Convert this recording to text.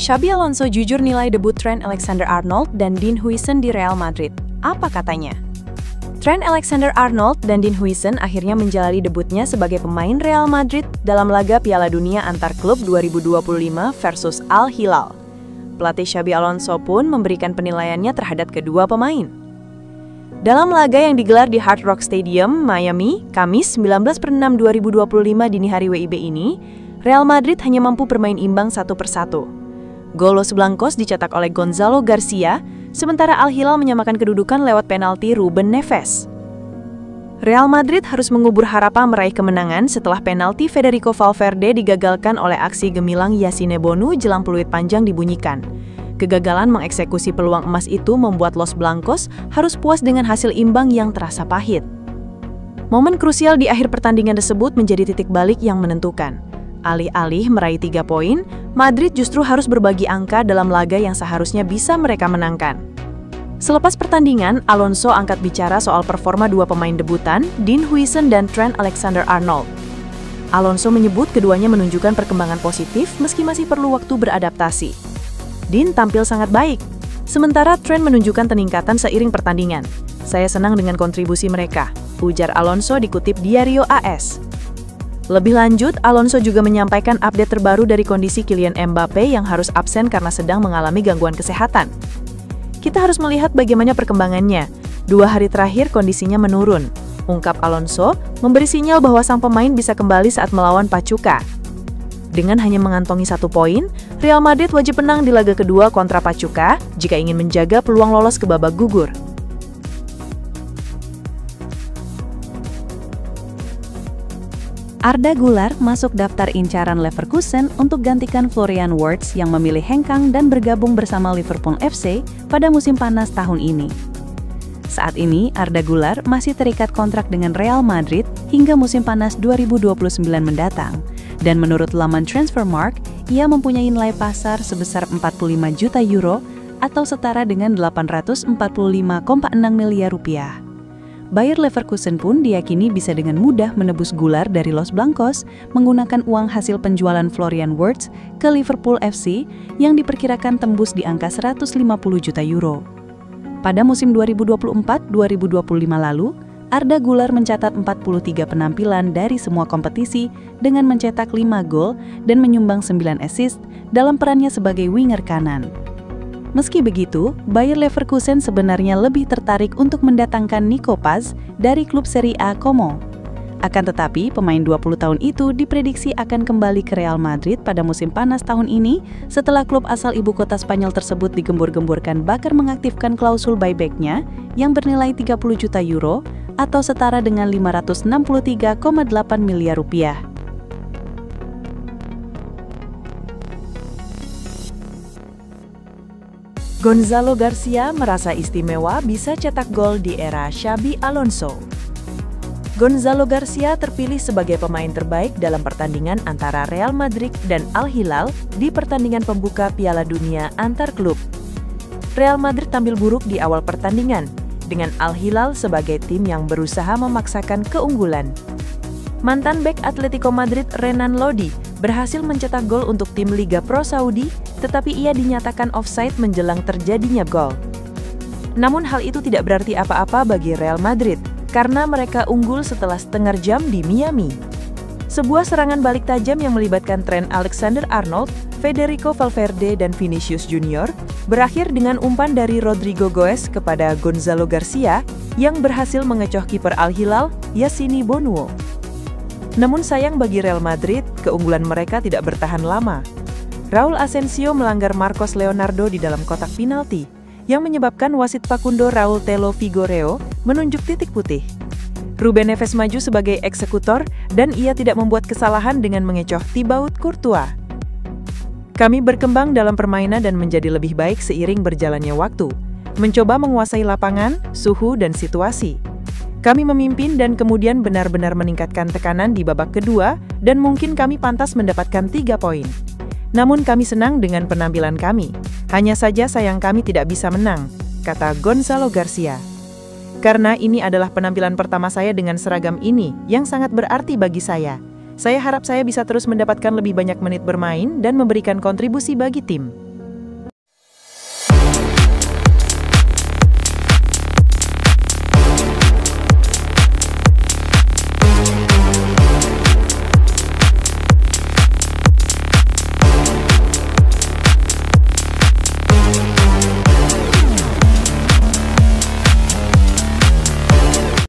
Xabi Alonso jujur nilai debut Trent Alexander-Arnold dan Dean Huijsen di Real Madrid. Apa katanya? Trent Alexander-Arnold dan Dean Huijsen akhirnya menjalani debutnya sebagai pemain Real Madrid dalam laga Piala Dunia antar klub 2025 versus Al Hilal. Pelatih Xabi Alonso pun memberikan penilaiannya terhadap kedua pemain. Dalam laga yang digelar di Hard Rock Stadium, Miami, Kamis 19/6/2025 dini hari WIB ini, Real Madrid hanya mampu bermain imbang 1-1. Gol Los Blancos dicetak oleh Gonzalo Garcia, sementara Al Hilal menyamakan kedudukan lewat penalti Ruben Neves. Real Madrid harus mengubur harapan meraih kemenangan setelah penalti Federico Valverde digagalkan oleh aksi gemilang Yassine Bonu jelang peluit panjang dibunyikan. Kegagalan mengeksekusi peluang emas itu membuat Los Blancos harus puas dengan hasil imbang yang terasa pahit. Momen krusial di akhir pertandingan tersebut menjadi titik balik yang menentukan. Alih-alih meraih 3 poin, Madrid justru harus berbagi angka dalam laga yang seharusnya bisa mereka menangkan. Selepas pertandingan, Alonso angkat bicara soal performa dua pemain debutan, Dean Huijsen dan Trent Alexander-Arnold. Alonso menyebut keduanya menunjukkan perkembangan positif meski masih perlu waktu beradaptasi. Dean tampil sangat baik, sementara Trent menunjukkan peningkatan seiring pertandingan. Saya senang dengan kontribusi mereka, ujar Alonso dikutip Diario AS. Lebih lanjut, Alonso juga menyampaikan update terbaru dari kondisi Kylian Mbappe yang harus absen karena sedang mengalami gangguan kesehatan. Kita harus melihat bagaimana perkembangannya. 2 hari terakhir kondisinya menurun, ungkap Alonso, memberi sinyal bahwa sang pemain bisa kembali saat melawan Pachuca. Dengan hanya mengantongi 1 poin, Real Madrid wajib menang di laga kedua kontra Pachuca jika ingin menjaga peluang lolos ke babak gugur. Arda Güler masuk daftar incaran Leverkusen untuk gantikan Florian Wirtz yang memilih hengkang dan bergabung bersama Liverpool FC pada musim panas tahun ini. Saat ini, Arda Güler masih terikat kontrak dengan Real Madrid hingga musim panas 2029 mendatang, dan menurut laman Transfermarkt, ia mempunyai nilai pasar sebesar 45 juta euro atau setara dengan 845,6 miliar rupiah. Bayer Leverkusen pun diyakini bisa dengan mudah menebus Güler dari Los Blancos menggunakan uang hasil penjualan Florian Wirtz ke Liverpool FC yang diperkirakan tembus di angka 150 juta euro. Pada musim 2024-2025 lalu, Arda Güler mencatat 43 penampilan dari semua kompetisi dengan mencetak 5 gol dan menyumbang 9 assist dalam perannya sebagai winger kanan. Meski begitu, Bayer Leverkusen sebenarnya lebih tertarik untuk mendatangkan Nico Paz dari klub Serie A Como. Akan tetapi, pemain 20 tahun itu diprediksi akan kembali ke Real Madrid pada musim panas tahun ini setelah klub asal ibu kota Spanyol tersebut digembur-gemburkan bakar mengaktifkan klausul buyback-nya yang bernilai 30 juta euro atau setara dengan 563,8 miliar rupiah. Gonzalo Garcia merasa istimewa bisa cetak gol di era Xabi Alonso. Gonzalo Garcia terpilih sebagai pemain terbaik dalam pertandingan antara Real Madrid dan Al Hilal di pertandingan pembuka Piala Dunia antar klub. Real Madrid tampil buruk di awal pertandingan, dengan Al Hilal sebagai tim yang berusaha memaksakan keunggulan. Mantan bek Atletico Madrid Renan Lodi berhasil mencetak gol untuk tim Liga Pro Saudi, tetapi ia dinyatakan offside menjelang terjadinya gol. Namun hal itu tidak berarti apa-apa bagi Real Madrid, karena mereka unggul setelah setengah jam di Miami. Sebuah serangan balik tajam yang melibatkan Trent Alexander-Arnold, Federico Valverde dan Vinicius Junior berakhir dengan umpan dari Rodrigo Goes kepada Gonzalo Garcia yang berhasil mengecoh kiper Al Hilal, Yassine Bonu. Namun sayang bagi Real Madrid, keunggulan mereka tidak bertahan lama. Raul Asensio melanggar Marcos Leonardo di dalam kotak penalti, yang menyebabkan wasit Facundo Raul Telo Figueiredo menunjuk titik putih. Ruben Neves maju sebagai eksekutor dan ia tidak membuat kesalahan dengan mengecoh Thibaut Courtois. Kami berkembang dalam permainan dan menjadi lebih baik seiring berjalannya waktu, mencoba menguasai lapangan, suhu, dan situasi. Kami memimpin dan kemudian benar-benar meningkatkan tekanan di babak kedua dan mungkin kami pantas mendapatkan 3 poin. Namun kami senang dengan penampilan kami. Hanya saja sayang kami tidak bisa menang, kata Gonzalo Garcia. Karena ini adalah penampilan pertama saya dengan seragam ini yang sangat berarti bagi saya. Saya harap saya bisa terus mendapatkan lebih banyak menit bermain dan memberikan kontribusi bagi tim.